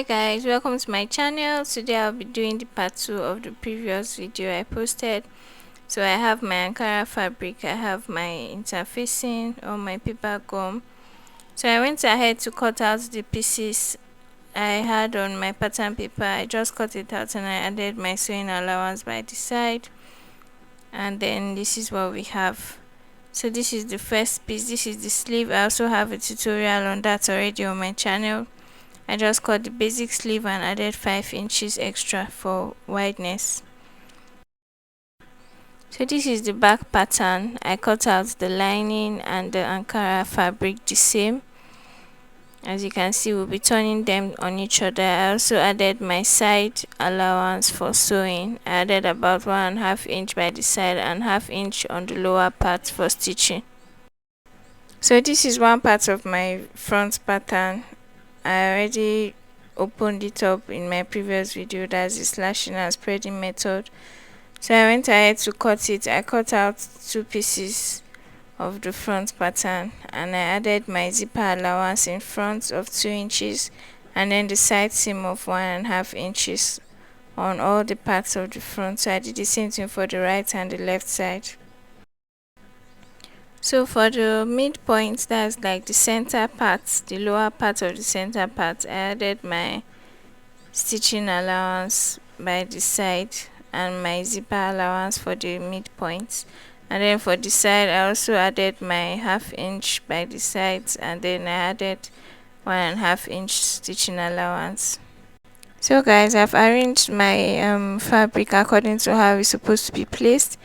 Hi guys, welcome to my channel. Today I'll be doing the part 2 of the previous video I posted. So I have my Ankara fabric, I have my interfacing or my paper gum. So I went ahead to cut out the pieces I had on my pattern paper. I just cut it out and I added my sewing allowance by the side. And then this is what we have. So this is the first piece, this is the sleeve. I also have a tutorial on that already on my channel. I just cut the basic sleeve and added 5 inches extra for wideness. So this is the back pattern. I cut out the lining and the Ankara fabric the same. As you can see, we'll be turning them on each other. I also added my side allowance for sewing. I added about 1.5 inch by the side and 1/2 inch on the lower part for stitching. So this is one part of my front pattern. I already opened it up in my previous video, that's the slashing and spreading method. So I went ahead to cut it. I cut out 2 pieces of the front pattern and I added my zipper allowance in front of 2 inches and then the side seam of 1.5 inches on all the parts of the front. So I did the same thing for the right and the left side. So for the midpoint, that's like the center part, the lower part of the center part, I added my stitching allowance by the side and my zipper allowance for the midpoint. And then for the side, I also added my 1/2 inch by the sides and then I added 1.5 inch stitching allowance. So guys, I've arranged my fabric according to how it's supposed to be placed.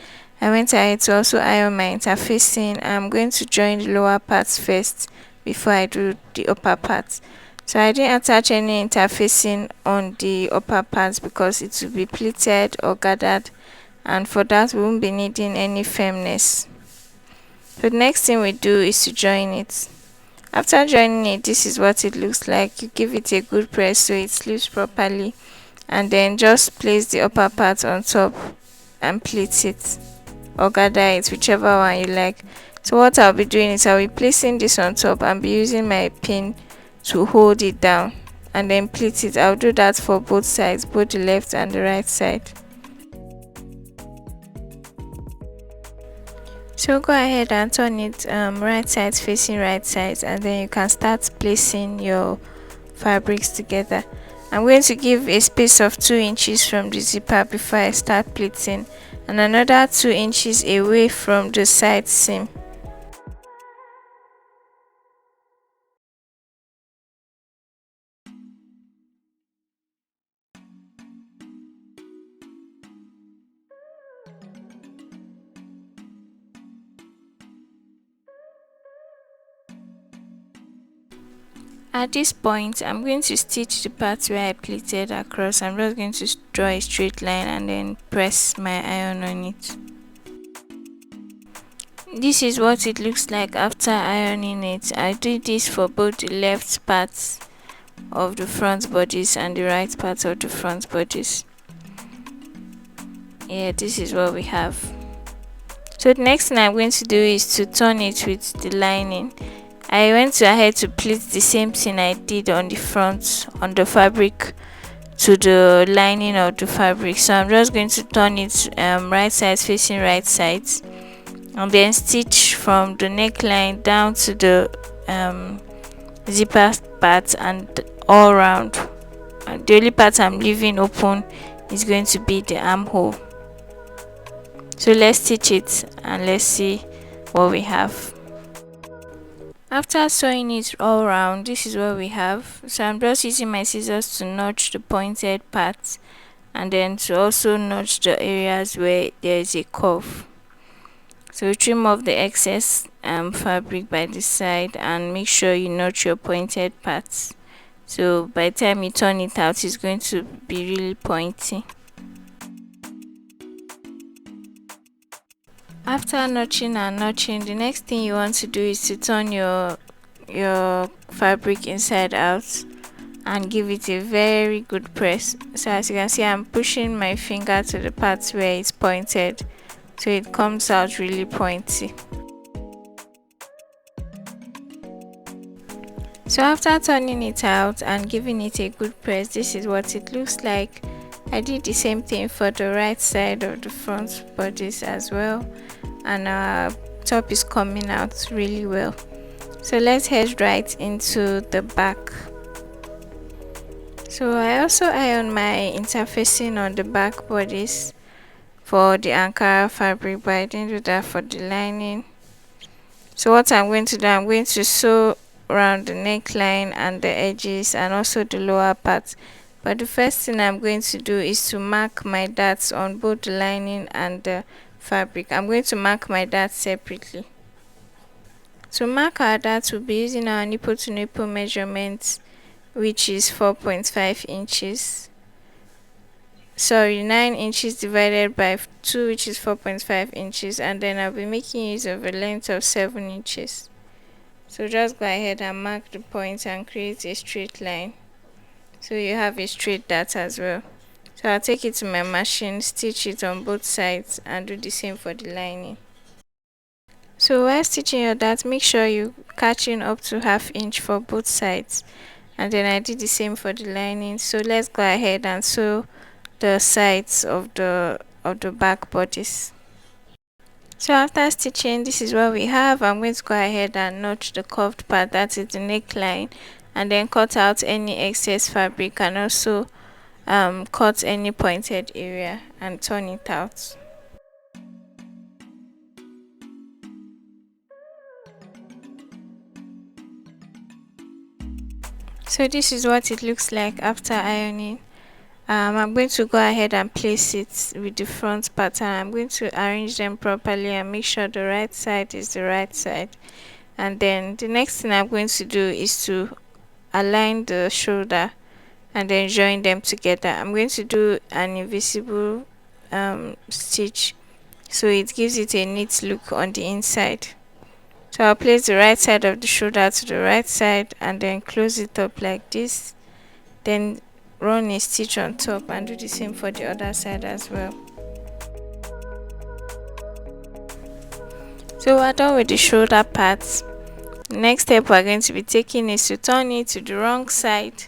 I went ahead to also iron my interfacing. I'm going to join the lower parts first before I do the upper parts. So I didn't attach any interfacing on the upper parts because it will be pleated or gathered, and for that we won't be needing any firmness. So the next thing we do is to join it. After joining it, this is what it looks like. You give it a good press so it sleeps properly and then just place the upper part on top and pleat it or gather it, whichever one you like. So what I'll be doing is I'll be placing this on top and be using my pin to hold it down and then pleat it. I'll do that for both sides, both the left and the right side. So go ahead and turn it right sides facing right sides and then you can start placing your fabrics together. I'm going to give a space of 2 inches from the zipper before I start pleating and another 2 inches away from the side seam. At this point, I'm going to stitch the part where I pleated across. I'm just going to draw a straight line and then press my iron on it. This is what it looks like after ironing it. I did this for both the left parts of the front bodice and the right part of the front bodice. Yeah, this is what we have. So the next thing I'm going to do is to turn it with the lining. I went ahead to pleat the same thing I did on the front, on the fabric, to the lining of the fabric. So I'm just going to turn it right sides facing right sides and then stitch from the neckline down to the zipper part and all around. And the only part I'm leaving open is going to be the armhole. So let's stitch it and let's see what we have. After sewing it all around, this is what we have. So I'm just using my scissors to notch the pointed parts and then to also notch the areas where there is a curve. So trim off the excess fabric by the side and make sure you notch your pointed parts. So by the time you turn it out, it's going to be really pointy. After notching and notching, the next thing you want to do is to turn your fabric inside out and give it a very good press. So as you can see, I'm pushing my finger to the parts where it's pointed so it comes out really pointy. So after turning it out and giving it a good press, this is what it looks like. I did the same thing for the right side of the front bodice as well, and our top is coming out really well. So let's head right into the back. So I also iron my interfacing on the back bodice for the Ankara fabric, but I didn't do that for the lining. So what I'm going to do, I'm going to sew around the neckline and the edges and also the lower part. But the first thing I'm going to do is to mark my darts on both the lining and the fabric. I'm going to mark my darts separately. To mark our darts, we'll be using our nipple to nipple measurement, which is 4.5 inches. Sorry, 9 inches divided by 2, which is 4.5 inches, and then I'll be making use of a length of 7 inches. So just go ahead and mark the point and create a straight line, so you have a straight dart as well. So I'll take it to my machine, stitch it on both sides, and do the same for the lining. So while stitching your dart, make sure you catching up to ½ inch for both sides, and then I did the same for the lining. So let's go ahead and sew the sides of the back bodice. So after stitching, this is what we have. I'm going to go ahead and notch the curved part, that is the neckline, and then cut out any excess fabric and also cut any pointed area and turn it out. So this is what it looks like after ironing. I'm going to go ahead and place it with the front pattern. I'm going to arrange them properly and make sure the right side is the right side. And then the next thing I'm going to do is to align the shoulder and then join them together. I'm going to do an invisible stitch, so it gives it a neat look on the inside. So I'll place the right side of the shoulder to the right side and then close it up like this. Then run a stitch on top and do the same for the other side as well. So we're done with the shoulder parts. The next step we're going to be taking is to turn it to the wrong side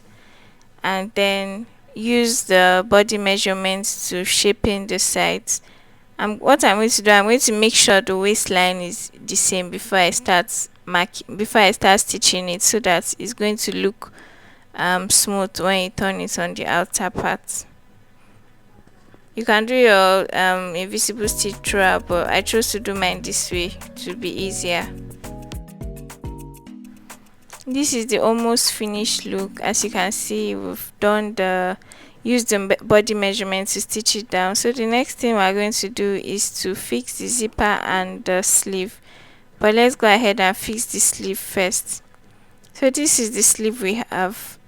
and then use the body measurements to shape in the sides. What I'm going to do, I'm going to make sure the waistline is the same before I start stitching it, so that it's going to look smooth when you turn it on the outer part. You can do your invisible stitch throughout, but I chose to do mine this way to be easier. This is the almost finished look. As you can see, we've used the body measurement to stitch it down. So the next thing we're going to do is to fix the zipper and the sleeve. But let's go ahead and fix the sleeve first. So this is the sleeve we have.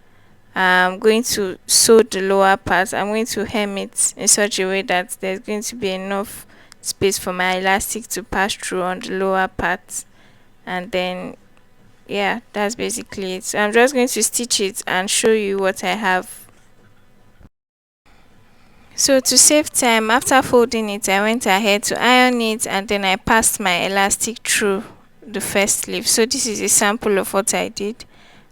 I'm going to sew the lower part. I'm going to hem it in such a way that there's going to be enough space for my elastic to pass through on the lower part, and then yeah, that's basically it. So I'm just going to stitch it and show you what I have. So to save time, after folding it, I went ahead to iron it and then I passed my elastic through the first sleeve. So this is a sample of what I did.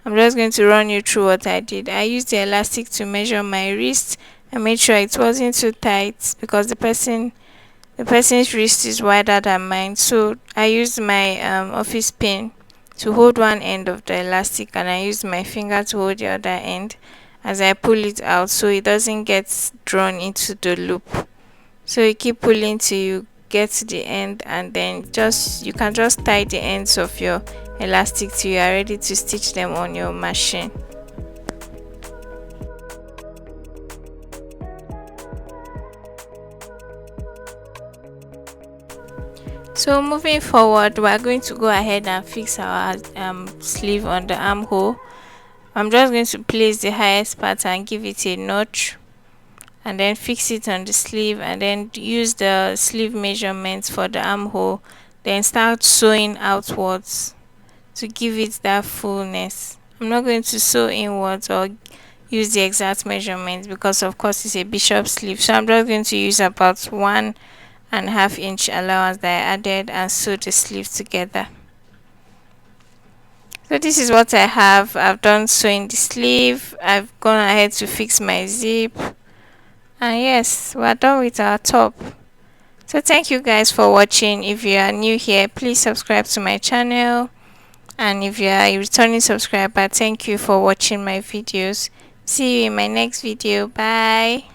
I'm just going to run you through what I did. I used the elastic to measure my wrist. I made sure it wasn't too tight because the person's wrist is wider than mine. So I used my office pin to hold one end of the elastic, and I used my finger to hold the other end as I pull it out so it doesn't get drawn into the loop. So you keep pulling till you get to the end, and then you can just tie the ends of your elastic till you are ready to stitch them on your machine. So moving forward, we are going to go ahead and fix our sleeve on the armhole. I'm just going to place the highest part and give it a notch, and then fix it on the sleeve, and then use the sleeve measurements for the armhole, then start sewing outwards to give it that fullness. I'm not going to sew inwards or use the exact measurements because of course it's a bishop sleeve, so I'm just going to use about 1.5 inch allowance that I added and sew the sleeve together. So this is what I have. I've done sewing the sleeve. I've gone ahead to fix my zip. And yes, we're done with our top. So thank you guys for watching. If you are new here, please subscribe to my channel. And if you are a returning subscriber, thank you for watching my videos. See you in my next video. Bye.